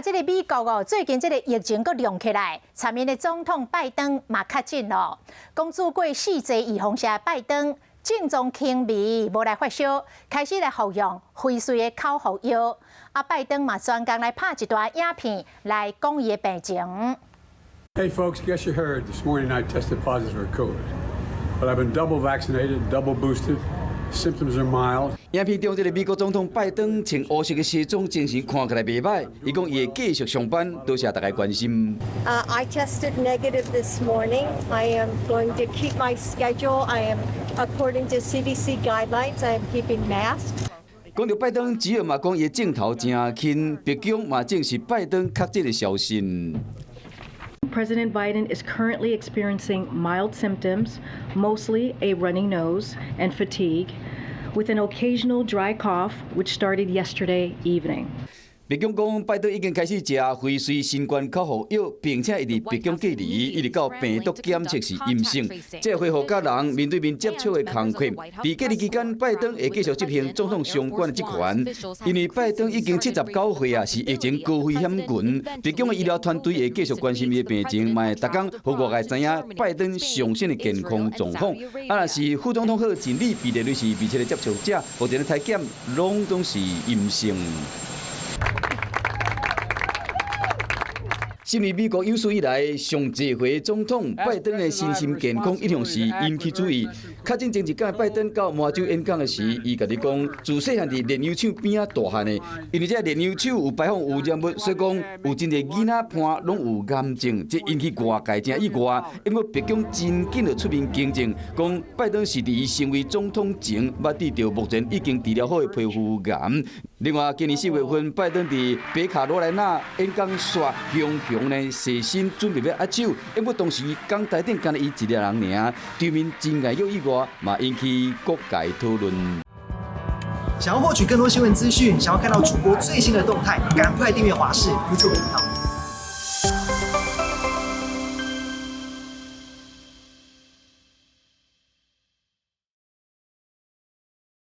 这个美国哦，最近这个疫情阁亮起来，参面的总统拜登嘛确诊咯。公主过4剂预防下，拜登症状轻微，无来发烧，开始来服用辉瑞的口服药。拜登嘛专工来拍一段影片来讲伊的病情。Hey folks, guess you heard this morning I tested positive for COVID, but I've been double vaccinated, double boosted. Symptoms are mild. 影片中，这个美国总统拜登穿黑色的西装，精神看起来袂歹。伊讲伊会继续上班，多谢大家关心。I tested negative this morning. I am going to keep my schedule. I am, according to CDC guidelines, I am keeping masks. 讲到拜登，只要嘛讲伊镜头真轻，白宫嘛证实拜登确诊的消息。 President Biden is currently experiencing mild symptoms, mostly a running nose and fatigue, with an occasional dry cough, which started yesterday evening. 白宫讲，拜登已经开始食辉瑞新冠口服药，并且一直白宫隔离，一直到病毒检测是阴性，这恢复甲人面对面接触的工课。伫隔离期间，拜登会继续执行总统相关的职权，因为拜登已经79岁啊，是疫情高危险群。白宫的医疗团队会继续关心伊的病情，嘛会逐工互外界知影拜登上新的健康状况。若是副总统贺锦丽、比利女士密切的接触者，或者体检，拢总是阴性。 身为美国有史以来上济回总统，拜登的身心健康一向是引起注意。确诊前一天，拜登到麻州演讲的时，伊家己讲，自细汉伫炼油厂边仔大汉的，因为这炼油厂有排放污染物，所以讲有真侪囡仔伴拢有癌症，这引起外界真意外。因为白宫真紧就出面更正，讲拜登是伫伊成为总统前，捌治疗目前已经治疗好的皮肤癌。另外，今年4月份，拜登伫北卡罗来纳演讲说，雄呢细心准备要握手，因为当时讲台顶干了伊一个人尔，对面真爱有意外，嘛引起各界讨论。想要获取更多新闻资讯，想要看到主播最新的动态，赶快订阅华视 YouTube 频道。